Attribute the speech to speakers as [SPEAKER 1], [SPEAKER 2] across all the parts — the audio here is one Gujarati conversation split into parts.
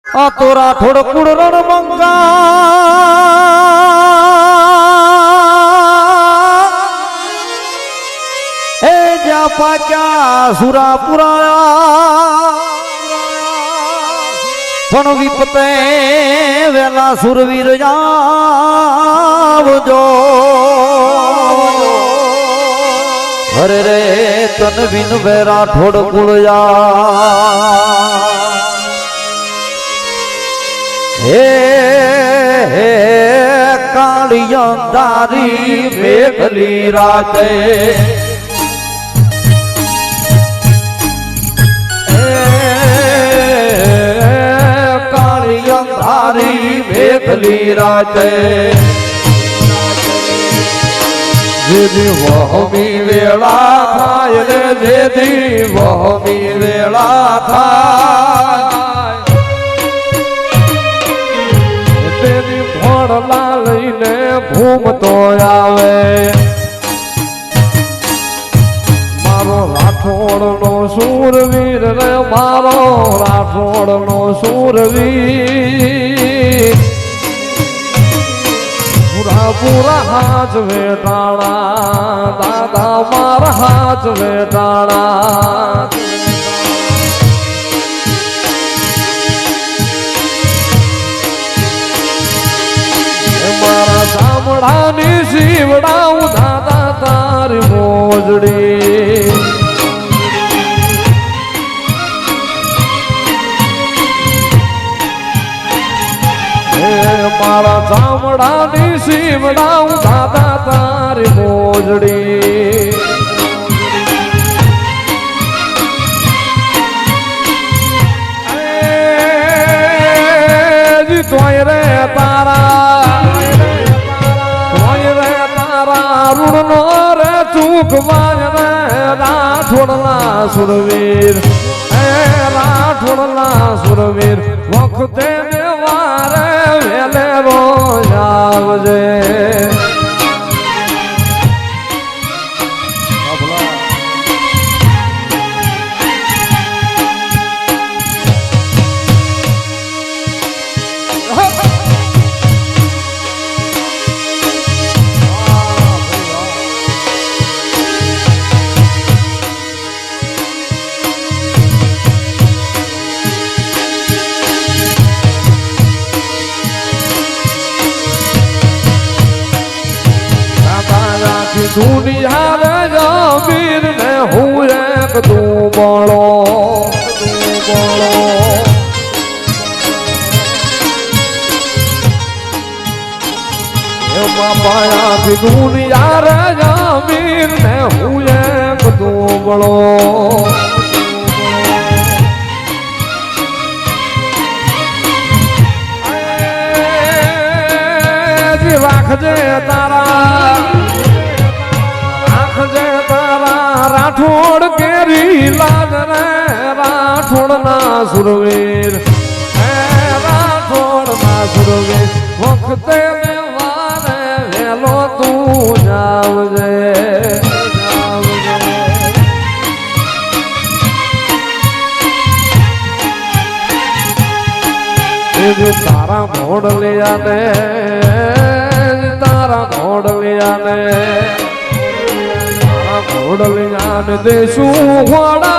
[SPEAKER 1] આ તોરા થોડ કુડ રણ મંગા એ જા પાક્યા સુરાપુરા પણ વિપતે વેલા સુરવીર આવજો હરે રે તન બિન વેરા થોડ કુળયા હે હે કાળિયા તારી મેઘલી રાતે કાળિયા તારી મેઘલી રાતે જેદી વહમી વેળા થાય રે જેદી વહમી વેળા થાય ભોળલા લઈને ભૂમતો આવે મારો રાઠોડ નો શૂરવીર રે મારો રાઠોડ નો શૂરવીર પૂરા પૂરા હાથ વેટાણા દાદા મારા હાથ વેટાણા મારા સામડાની શીવડાવું દાદા તારી મોજડી મારા ચામડાની શીવડાવું દાદા તારી મોજડી તોય રે તારા રૂડનો રે ચૂકવાય રે રાઠોડલા સુરવીર હે રાઠોડલા સુરવીર વખતે દેવારે વેલે રોજ આવજે દુનિયા રે જમીન ને હું એક તું બોલો એમાં માયાથી દુનિયા રે જમીન ને હું એક તું બોલો રાખજે તારા રાઠોડ કેરી લાજ રે રાઠોડ ના સુરવીર હે રાઠોડ ના સુરવીર વખતે વારે વેલો તું જાવજે તારા મોડલિયા ને તારા મોડલિયા ને ઘોડલિયાન દેશું ઘોડા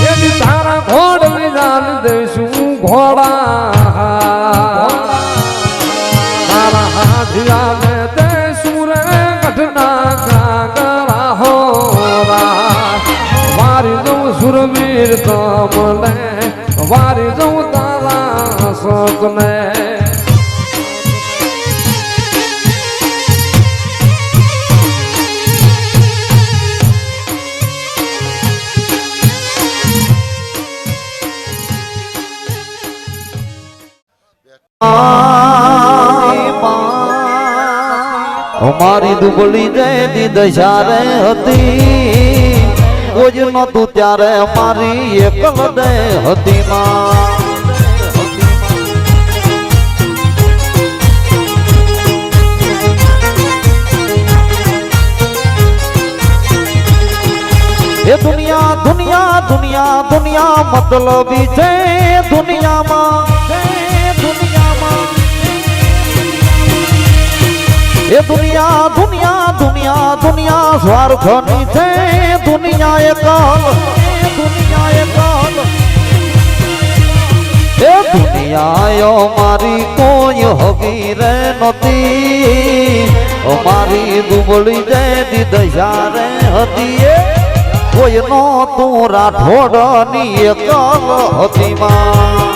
[SPEAKER 1] એની તારા ઘોડલિયાન દેશું ઘોડા તારા હાથિયાને દેશું રે ઘટના કાગરા હોરા વારી જવું સુરવીર તમને વારી જવું તારા સતને
[SPEAKER 2] મારી દુબળી જેની દશા રે હતી કોઈ નતું ત્યારે મારી એકલ દે હતી માં દુનિયા દુનિયા મતલબી છે દુનિયામાં એ દુનિયા દુનિયા દુનિયા દુનિયા સ્વાર્થની છે દુનિયા એકલ એ દુનિયા મારી કોઈ હગી રે નતી મારી દુબળી જેની દશા રે હતી કોઈ નો તું રાઠોડની એકલ હતી માં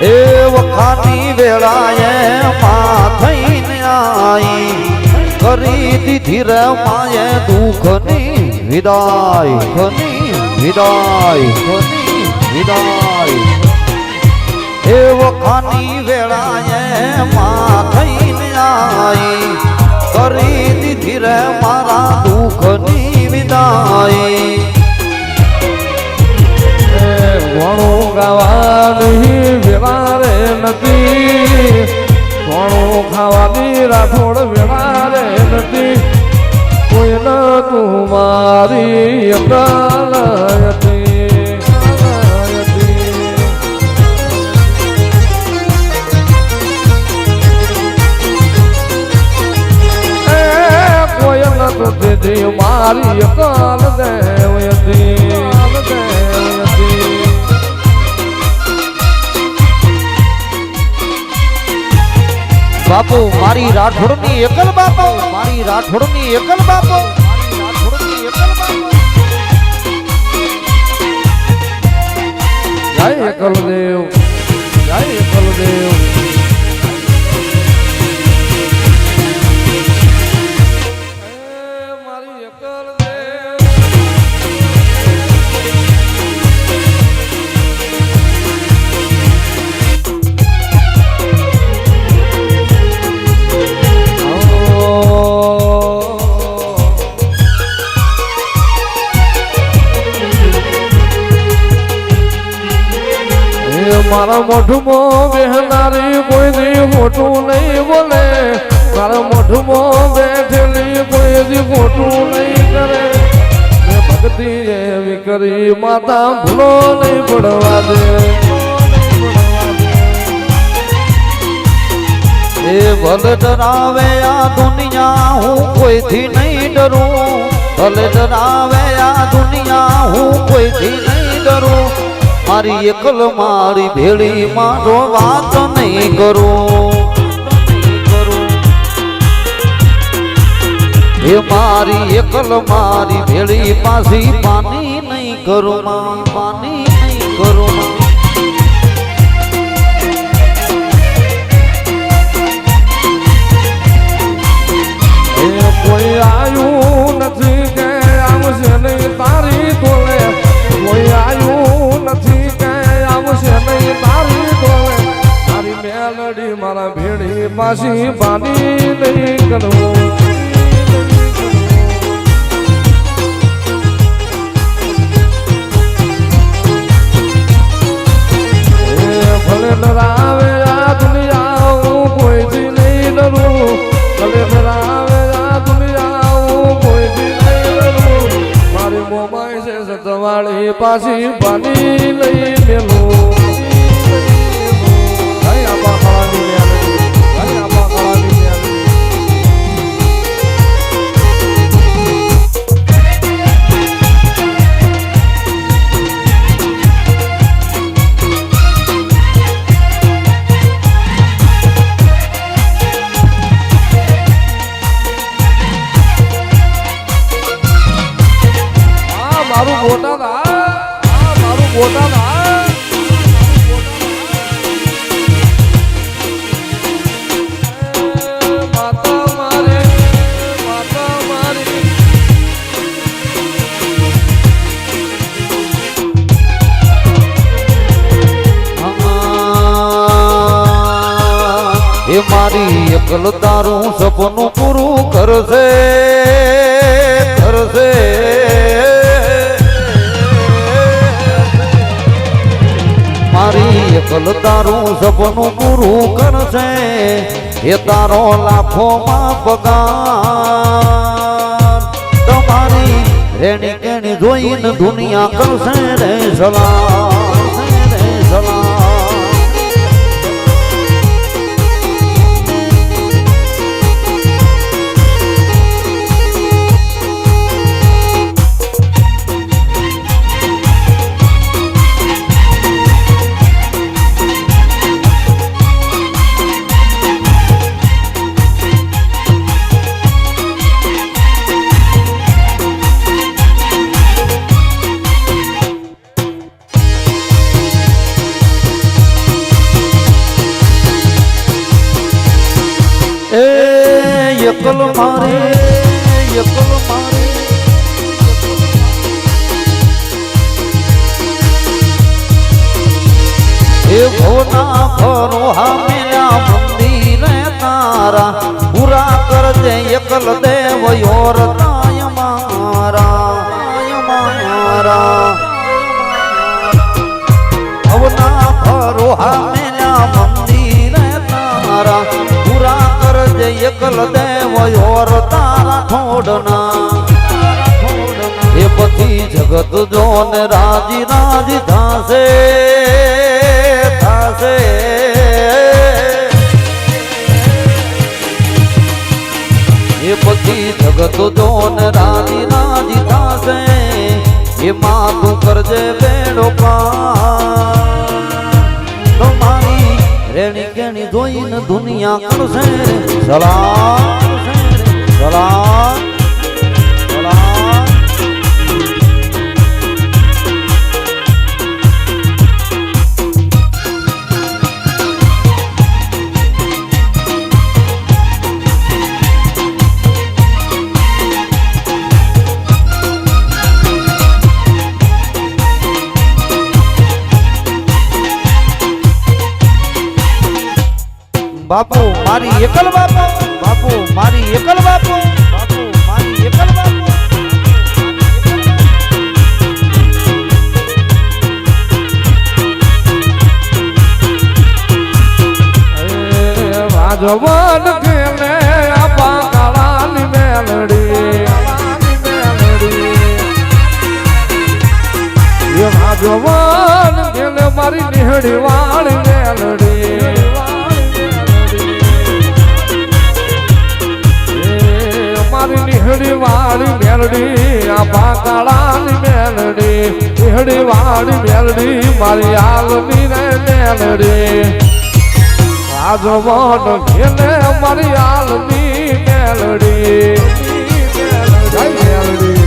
[SPEAKER 2] એ વખાની વેળાએ માં થઈને આઈ કરી દીધી રે માએ દુઃખની વિદાય એ વખાની વેળાએ માં થઈને આઈ કરી દીધી રે મારા દુઃખની વિદાય
[SPEAKER 1] ઘણું ગાવાની વેળા રે નથી ઘણું ખાવાની રાઠોડ વેળા રે નથી કોઈ ન તું મારી અકાલ હતી કોઈ ન તો દીધી મારી અકાલ દેવ હતી
[SPEAKER 2] બાપુ મારી રાઠોડની એકલ બાપુ મારી રાઠોડની એકલ બાપુ
[SPEAKER 1] જય એકલદેવ જય એકલદેવ મારી એકલદેવ મારા મોઢુમાં બેહનારી કોઈ દી ખોટું નહીં બોલે મારા મોઢુમાં બેઠેલી કોઈ દી ખોટું નહીં કરે ભક્તિ એવી કરી માતા ભૂલો નહીં પડવા દે
[SPEAKER 2] એ ભલે ડરાવે આ દુનિયા હું કોઈથી નહીં ડરું ભલે ડરાવે આ દુનિયા હું કોઈથી નહીં ડરું મારી એકલ મારી ભેળી મારો વાત નહીં કરું એ મારી એકલ મારી ભેળી પાછી પાની નહીં કરું માં પાની નહીં કરું માં
[SPEAKER 1] કોઈ આયું નથી કે આવશે નહીં તારી તોલે કોઈ આયું નથી કે આવશે નહીં તારી તોલે તારી મેલડી મારા ભેડી પાછી પાણી નહીં કરવું ભલે ડરાવે આ દુનિયા હું કોઈથી નહીં ડરું ભલે ડરાવે આ દુનિયા હું કોઈથી નહીં ડરું મારી મોમાઈ છે સતવાળી પાછી પાણી લઈ મેલું આપા ખાવાની આપા ખાવાની મારું બોટાદ મારું બોટાદ માતા મારી
[SPEAKER 2] એ મારી એકલ તારું સપનું પૂરું કરશે મારી એકલ તારું સપનું પૂરું કરશે એ તારો લાખોમાં પગાર તમારી રેણી કેણી જોઈને દુનિયા કરશે રે સલામ રે સલામ એકલ મારે એકલ મારે એ ભોના ભરો હામેલા મંદિરે તારા પૂરા કરજે એકલ દેવ યોર તાય મારા ભવના ભરો હામેલા મંદિરે તારા પૂરા કરજે એકલ દેવ યોર તારા ઠોડના એ પછી જગત જોન રાજી રાજી થાશે થાશે એ પછી જગત જોન રાજી રાજી થાશે એ માથું કરજે બેડો પાર તમારી રેણી કેણી જોઈને દુનિયા કરશે સલામ સલામ સલામ બાપુ મારી એકલ બાપુ બાપુ મારી એકલ બાપુ બાપુ મારી એકલ બાપુ
[SPEAKER 1] રાજવન કેલે આપા કાળાની મેલડી રાજવન કેલે મારી નિહડી વાળી મેલડી મારી નિહડી વાળી મેલડી આપા કાળાની મેલડી નિહડી વાળી મેલડી મારી આલની રે મેલડી રાજવન ખેલે મારી આલની મેલડી મેલડી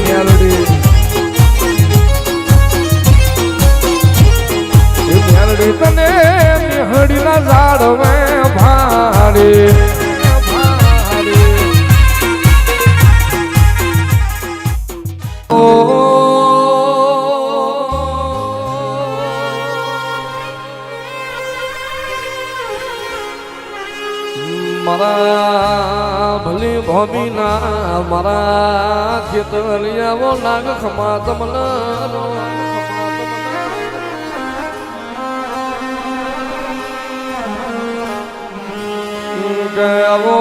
[SPEAKER 1] મેલડી મેલડી તને નિહડી ના ઝાડવે ભાડી મારા ભલી ભોમીના મારા ખેતરિયાઓ નાગ ખમા તમલાનો ગયાવો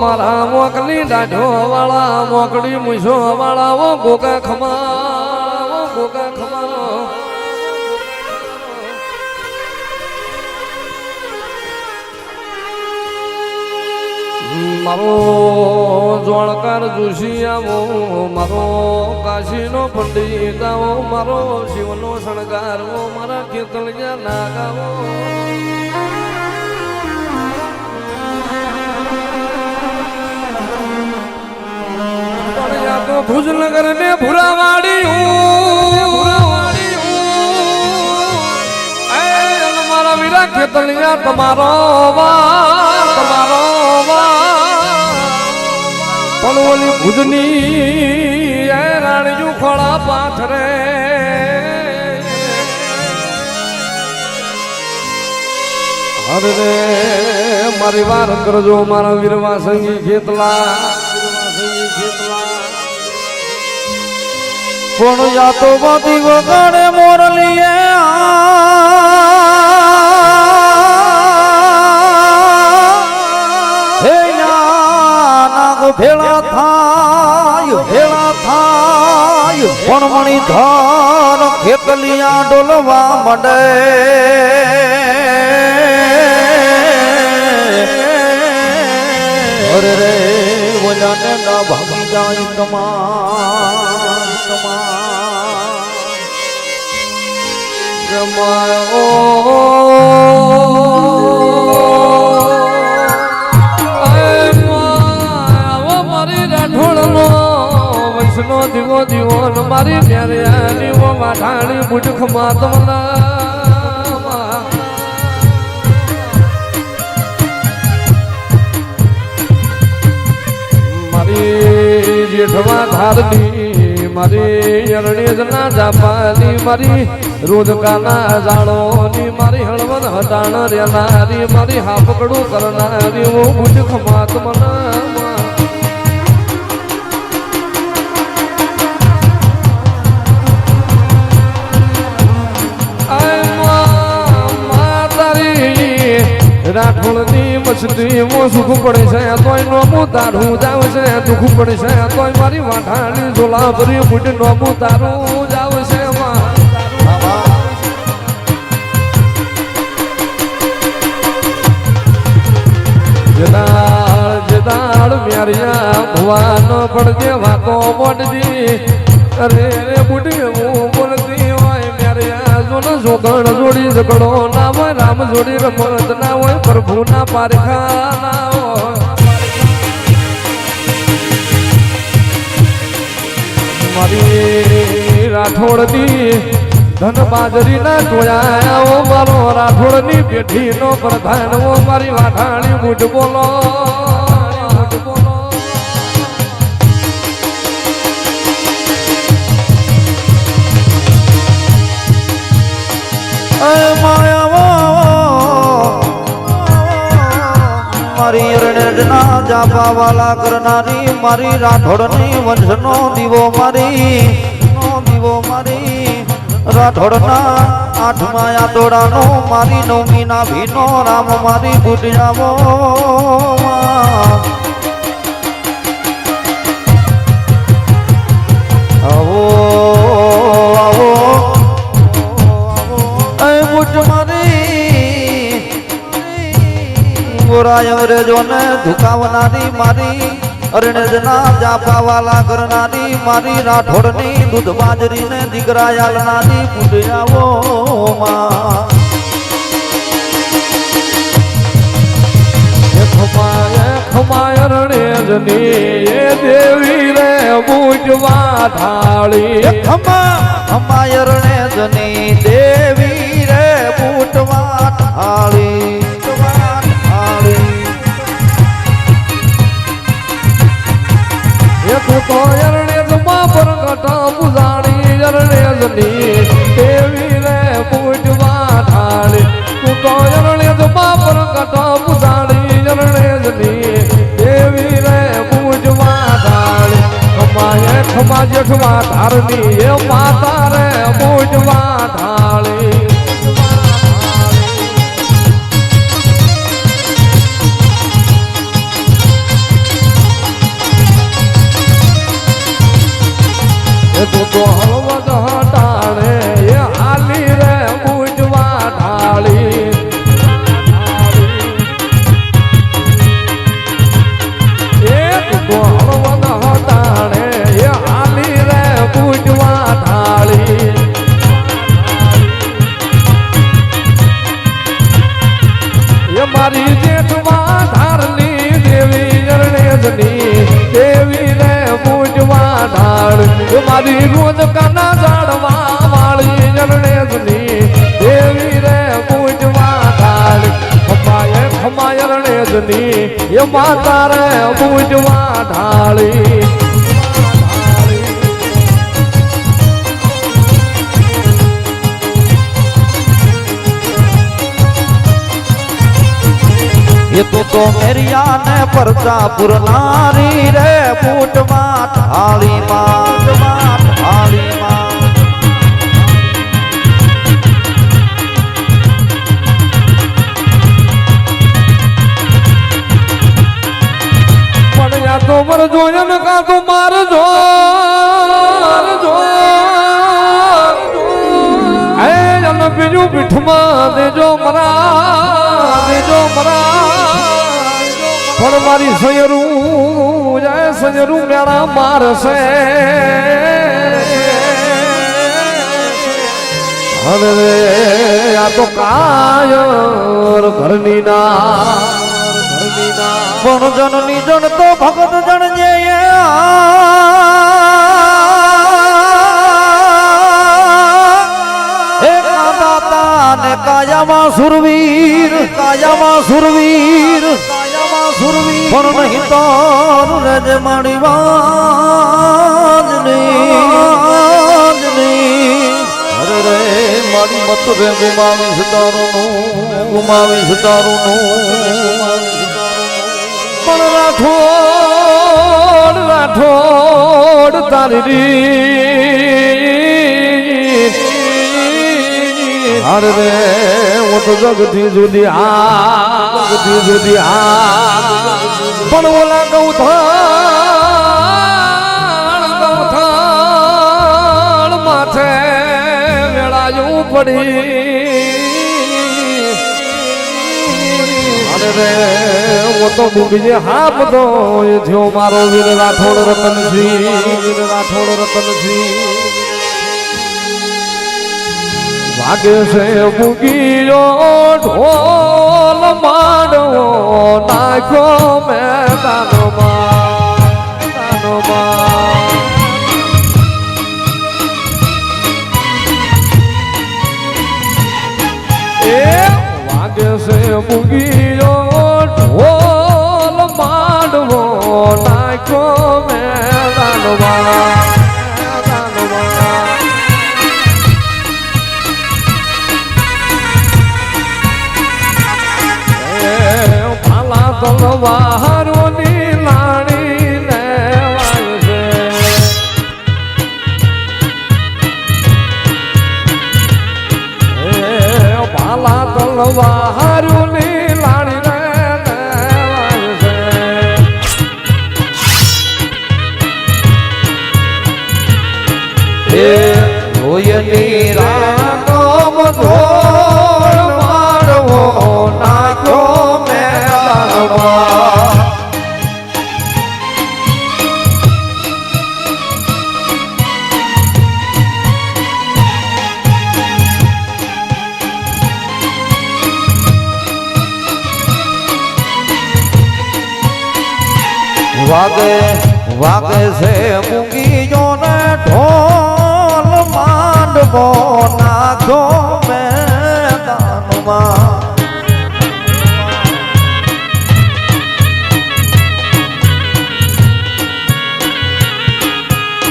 [SPEAKER 1] મારા મોકલી દાઢો વાળા મોકડી મૂછો વાળા ગોગા ખમા ગોગા ખમા મારો જોણકાર જોશી આવો મારો કાશીનો પંડિત આવો મારો શિવનો શણગારવો મારા કેતળિયા નાગાવો તો ભુજનગર ને ભુરાવાડી મારા વીરા કેતળિયા તમારો તમારો પણ ઓલી ભુજની રાણીયું ખોળા પાથરે અરે રે મારી વાર કરજો મારા વીરવા સંગી ખેતલા
[SPEAKER 2] પણ યા તો બધી વગાડે મોરલીએ હે નાગ ભેળા થાય પણ મણી ધાર ખેતલિયા ડોલવા મંડે અરે રે બોલાને ના ભાગી જાય કમાન
[SPEAKER 1] મારી રાઠોડનો વંશનો દીવો દીવો મારી ન્યારી વાઠાણી બુટખ માતમના મારી જેઠવા ધારની મારી અરણ્યના જાપાની મારી રોદકાના જાળોની મારી હળવદ હટાણ રેનારી મારી હાપકડું કરનારી ઓ બુટખ માતમના રાઠોડની મસ્તી મો સુખ પડે છે તોય નોમું તારું જાવ છે દુઃખ પડે છે તોય મારી વાઠાણી ઝોલા ભરી બુટ નોમું તારું જાવ છે જદાળ મ્યારિયા ભુવાન પડજે વાતો મોટજી અરે રે બુટી હું બોલતી હોય મ્યારિયા જોન જોગણ જોડી ઝઘડો ના હોય રામ જોડી રમત ના હોય પ્રભુ ના પારખા ના હોય મારી રાઠોડની ધન બાજરી ના જોયા મારો રાઠોડની પેઢી નો પ્રધાન મારી વાઠાણી બુટ બોલો
[SPEAKER 2] મારી અરણ્યના જાપા વાલા કરનારી મારી રાઠોડની વંશનો દીવો મારી રાઠોડના આઠમા યાદોડાનો મારી નવમી ના ભીનો રામ મારી બુટિયાવો આવો આવો બુટ મારી ગોરાય અંગ્રેજોને ધુકાવનારી મારી અરણ્યના જાપા વાલા કરનારી મારી રાઠોડની દૂધ બાજરીને દીકરા યાલનારી બુટિયાવો
[SPEAKER 1] ખમાય રણેજની એ દેવી રે બુટવા ઢાળી
[SPEAKER 2] ખમાય રણેજની દેવી રે બુટવા ઢાળી
[SPEAKER 1] તું તો અરણ્યમાં પ્રગટ પૂજાણી અરણ્યની દેવી રે બુટવા ઢાળી તું તો અરણ્યમાં પ્રગટ પૂજાણી અરણ્યની દેવી રે બુટવા ઢાળી ખમા જેઠવા ધારની એ માતા રે બુટવા ઢાળી તું તો હળવદ હટાણે એ હાલી રે બુટવા ઢાળી એ તું તો હળવદ હટાણે એ હાલી રે બુટવા ઢાળી એ મારી જેઠવા ધારની દેવી અરણ્યની દેવી રે બુટવા ઢાળી મારી રોજ કાના જાડવા વાળી અરણ્યની દેવી રે બુટવા ઢાળી ખમાય અરણ્યની એ માતા રે બુટવા ઢાળી
[SPEAKER 2] એ તો મેરિયા ને પરચા પુરનારી રે બુટવા ઢાળી માં
[SPEAKER 1] જોઈએ ને કાં તો મારજો અને બીજું પીઠમાં દેજો મરા પણ મારી સયરું જાય સયરું મેળા મારશે અરે આ તો કાયર ઘરની ના
[SPEAKER 2] પણ જનની જન તો ભગત જણ જે ને કાયામાં સુરવીર પણ નહીં તો રજ મારી વાજ અરે રે મારી મત રે ગુમાવીશ તારું
[SPEAKER 1] પણ રાઠોડ તારી અરે રે હું તો જગથી જુદી પણ ઓલા ગૌથાણ માથે વેળાયું પડી અરે રે હું તો બીજે હાથ તો એ થયો મારો વીર રાઠોડ રતનજી વાગે છે મૂકીયો ઢોલ માંડવો નાખ્યો મેદાનમાં એ વાગે છે મૂકીયો ઢોલ માંડવો નાખ્યો મેદાનમાં તલવારોની લાડી લેવાય છે ભાલા તલવારોની લાડી લેવાય છે રોયની રાનો ધોળ મારવો નાખ્યો
[SPEAKER 2] વાગે છે મૂંગીયો ને ઢોલ માંડવો નાખો મેદાનમાં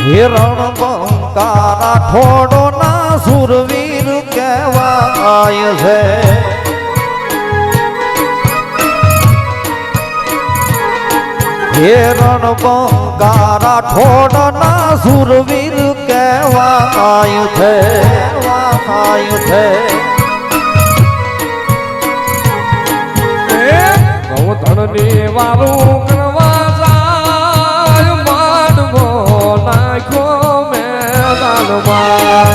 [SPEAKER 2] હિરણ બંકારા ઠોડો ના સુરવીર કહેવાય છે હિરણ બંકારા ઠોડ ના સુરવીર કહેવાય છે
[SPEAKER 1] ગૌધણની વારું કરવા જાય માંડવો નાખ્યો મેદાનમાં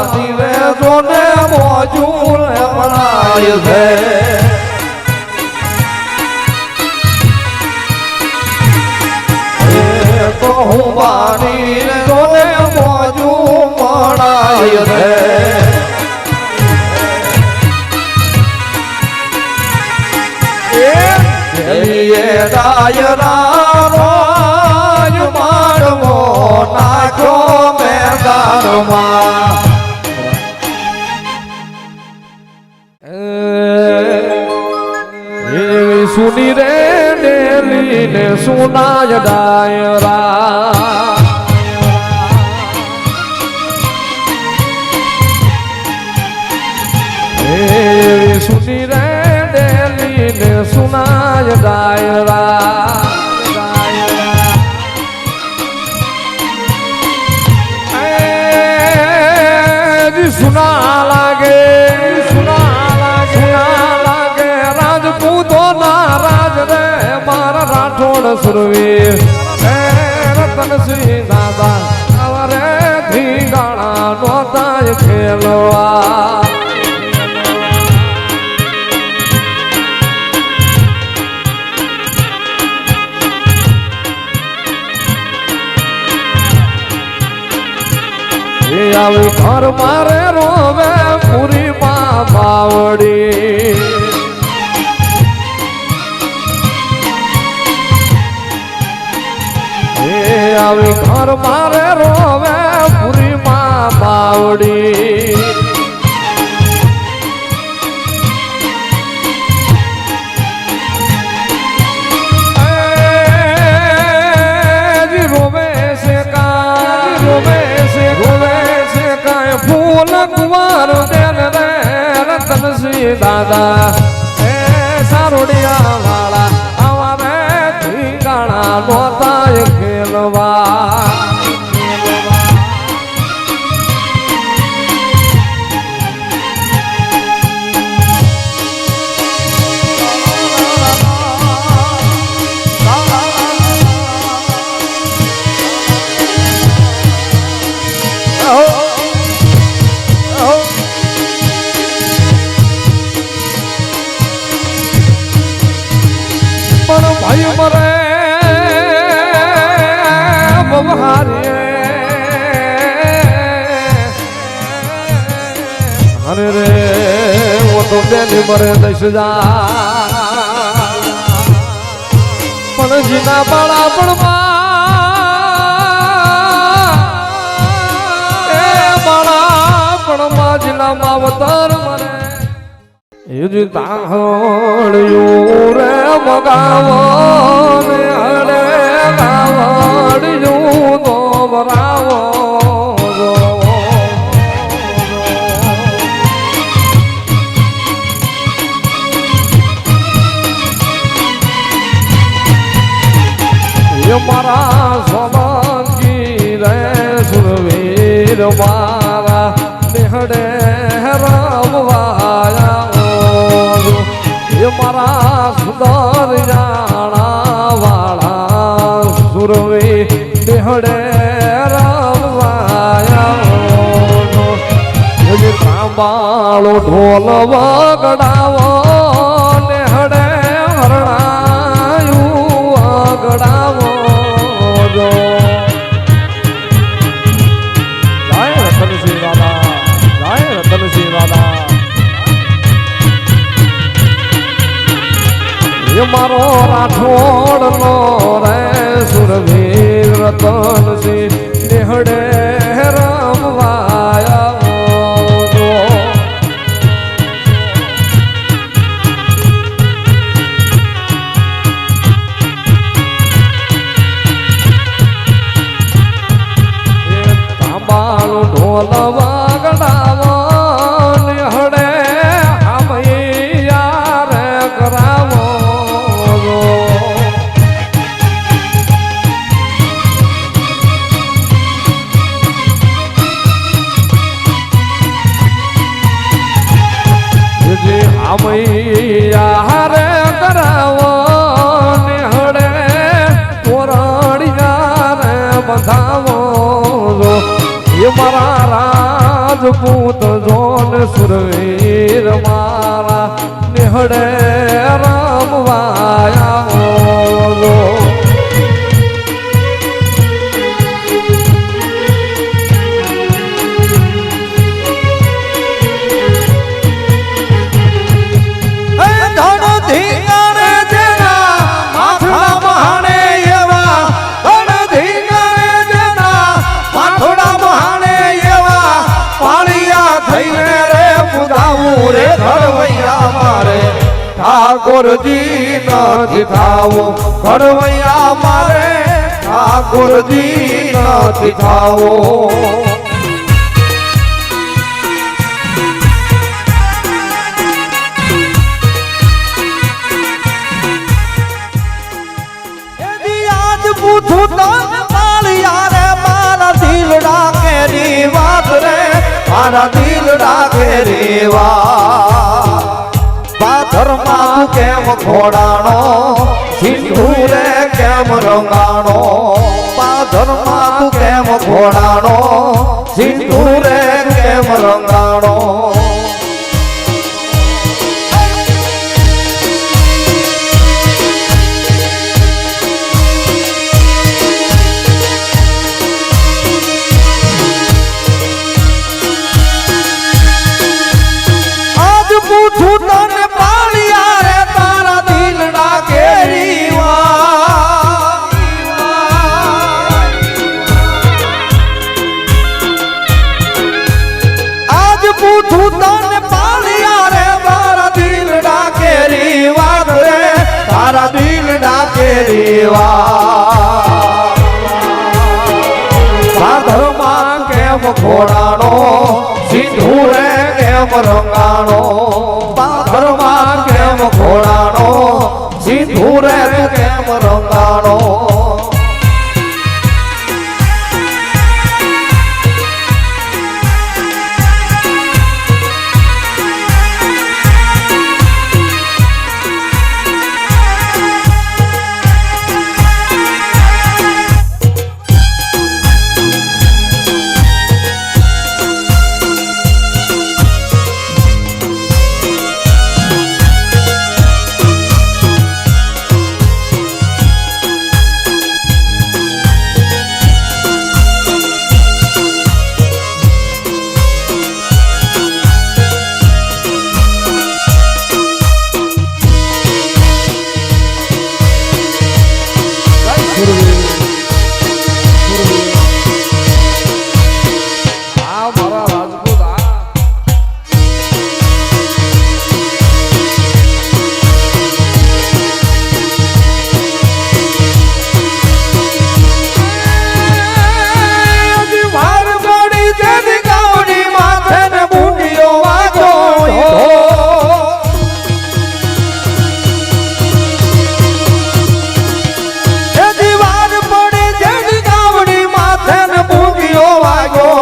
[SPEAKER 1] દિવે જોને મોજુર બનાય છે તો હું માની જોને મોજુર બનાય છે ડાયરા રોજ મારવો નાખો સુની રે ડેલી ને સુનાય ડાયરા એવી સુની રે ડેલી ને સુનાય ડાયરા સુના લાગે રાજપૂતો ના રાજ રે મારા રાઠોડ સુરવીર રતનસિંહ દાદા અવરે ધીંગાણા નોતાય ખેલવા આવી ઘર મારે રોવે પૂરી બાવડી આવી ઘર મારે રોવે પૂરી બાવડી ફૂલ કુંવર દેન રે રતનસિંહ દાદા એ સારોડિયા વાળા આવા રે ધીંગાણા નોતાય ખેલવા ભાઈ મરે બહારે અરે રે ઓ તો તેની મરે દસ પણ જીના બાળા પણ બાળા પણ જીના માવતર મરે યુજ તાહળ્યું રે મગાવો ને હડે ગાવડ્યું તો બરાવો મારા સોલંકી રે સુરવીર મારા નિહડે રમવાયા મારા સુંદર જાણા વાળા સુરવી નિહડે રમવાયા તાંબાળો ઢોલ વગડાવો નિહડે હરણાયું વગડાવો રતનસિંહ દાદા મારો રાઠોડ નો રે સુરવીર રતનસિંહ નિહડે રમવાયા તાંબાળો ઢોલ વગડાવો નિહડે આમૈયા રે કરાવો આમૈયા રે કરાવો નિહડે તોરણિયા રે બંધાવો એ મારા રાજપૂત જોન સુરવીર મારા નિહડે રમવાયા
[SPEAKER 2] ઠાકોરજી નથી થાવું ઘડવૈયા મારે ઠાકોરજી નથી થાવું પૂછું તને માળિયા રે મારા દિલડા કેરી વાત રે મારા દિલડા કેરી વાત પાથરમાં તું કેમ ખોડાણો સિંદૂરે કેમ રંગાણો પાથરમાં તું કેમ ખોડાણો સિંદૂરે કેમ રંગાણો પૂછું તને પાળિયા રે તારા દિલડા કેરી આજ પૂછું તને પાળિયા રે તારા દિલડા કેરી વાત રે તારા દિલડા કેરી સાધમાં કેમ ખોડાણો સિંધુરે કેમ રંગાણો પાથરમાં કેમ ખોડાણો સિંધુરે કેમ રંગાણો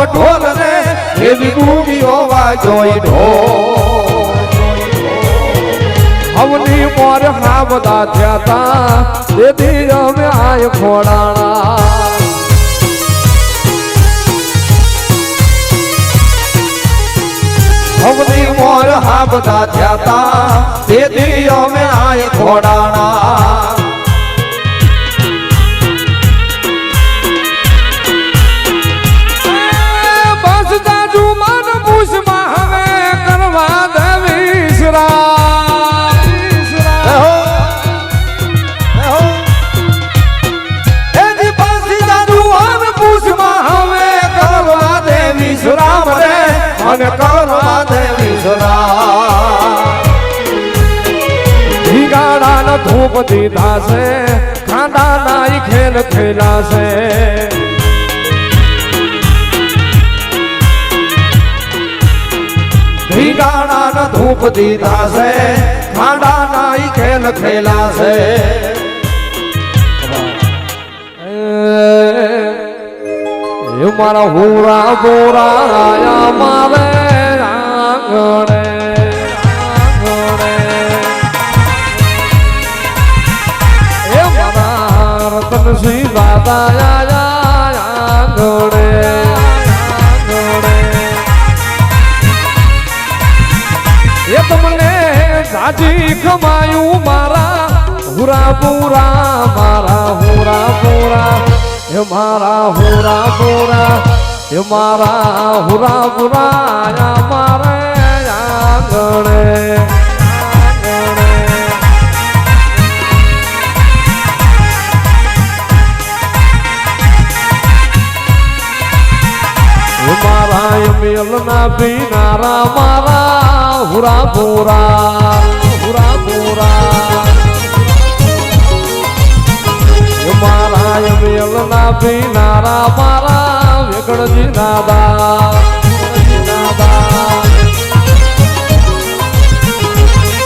[SPEAKER 2] ઢોલ રે એવી ગુડીઓ વાજોય ઢોલ હવની મોર હા બધા થયા તા તેથી અમે આય ખોડાણા હવની મોર હા બધા થયા તા તેથી અમે આય ખોડાણા અને કરવા દેવી સુરા ભીગાડા ન ધૂપ દીધા છે ખાંડા નાઈ ખેલ ખેલા છે ભીગાડા ન ધૂપ દીધા છે ખાંડા નાઈ ખેલ ખેલા છે મારા હુરા બોરા આયા મારે આંગણે એ મારા રતનસિંહ દાદા આયા આંગણે એ તમને સાજી કમાયું મારા હુરા બોરા મારા હુરા બોરા એ મારા હુરા બોરા એ મારા હુરા બોરા મારે આંગણે મારા મેલના પીનારા મારા હુરા બોરા હુરા બોરા
[SPEAKER 1] પૂરા મારા મેલ ના પીનારા મારા વેકડજી નાદા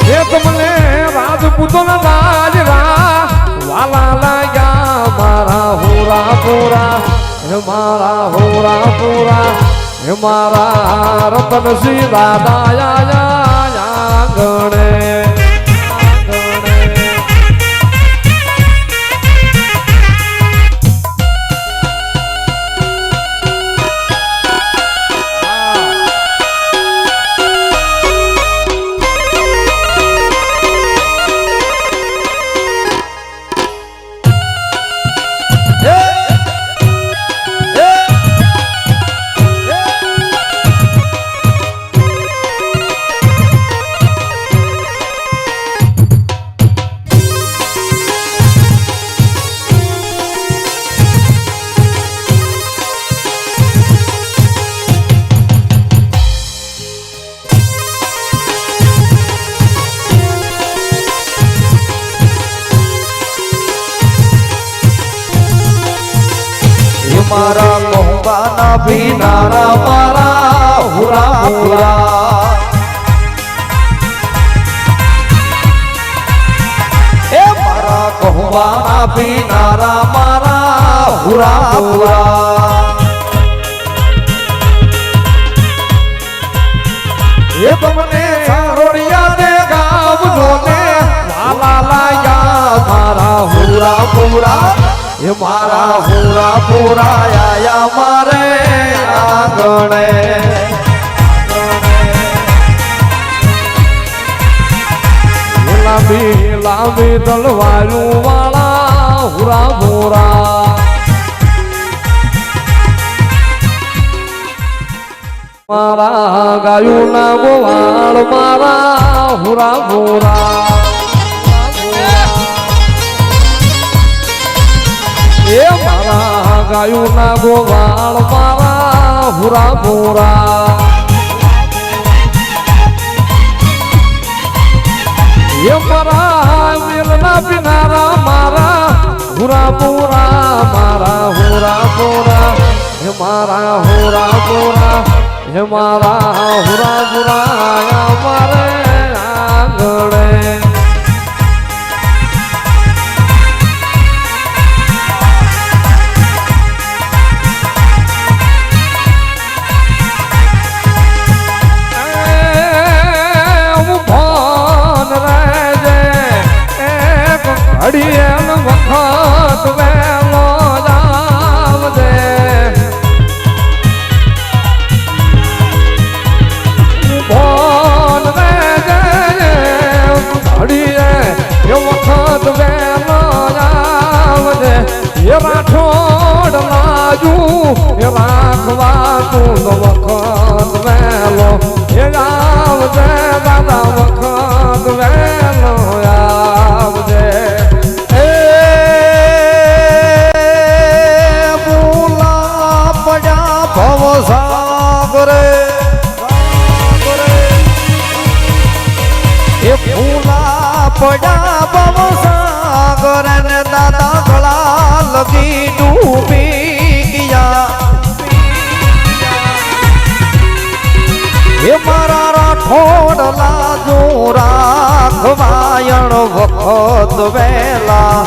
[SPEAKER 1] એ તમને રાજપૂતો ના રાજરા વાલા લાગ્યા મારા હોરા પૂરા હે મારા હોરા પૂરા હે મારા રતનસિંહ દાદા આંગણે
[SPEAKER 2] મારા કોંબાના ભીનારા મારા હુરા હુરા એ મારા કોંબાના ભીનારા મારા હુરા હુરા
[SPEAKER 1] એ તમને રોડિયા દે ગાવજો ને વાલા લાયા મારા હુરા પૂરા એ મારા
[SPEAKER 2] હુરા પૂરા આયા મારે આંગણે
[SPEAKER 1] લાંબી લાંબી તલવારું વાળા હુરા પૂરા મારા ગાયું ના ગોવાળ મારા હુરા પૂરા એ મારા ગાયું ના ગોવાળ મારા હુરા પૂરા એ મારા મેલના પીનારા મારા હુરા પૂરા મારા હુરા પૂરા હે મારા હુરા પૂરા હે મારા હુરા પૂરા મારે આંગણે અડિયન વખત વેલો જાવજે બોલ રે અડિયે એ વખત વેલો જાવજે એ રાઠોડ લાજુ એ રાખવા તું વખત વેલો એ આવજે દાદા વખત વેલો આવજે
[SPEAKER 2] સાગરે એ ફૂલા પડ્યા બમ સાગર ને દાદા ગળા લગી ડૂબી ગયા એ મારા રાઠોડ લાજુ રાખવાયણ વખત વેલા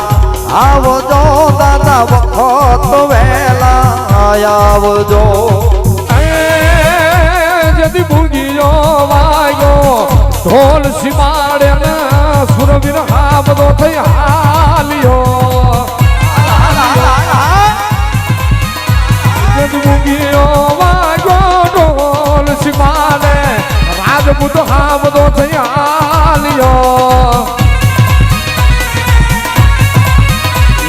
[SPEAKER 2] આવજો દાદા વખત વેલા આવજો
[SPEAKER 1] જદી ભૂંગીઓ વાયો ઢોલ સીમાડે ને સુરવીર હા બધો થઈ હાલ્યો જદી ભૂંગીઓ વાયો ઢોલ સીમાડે રાજપૂત હા બધો થઈ હાલ્યો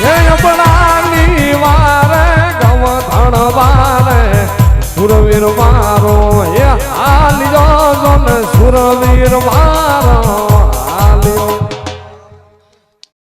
[SPEAKER 1] એ અબડાની વારે ગવધણ વારે સુરવીર મારો એ હાલ્યો સુરવીર મારો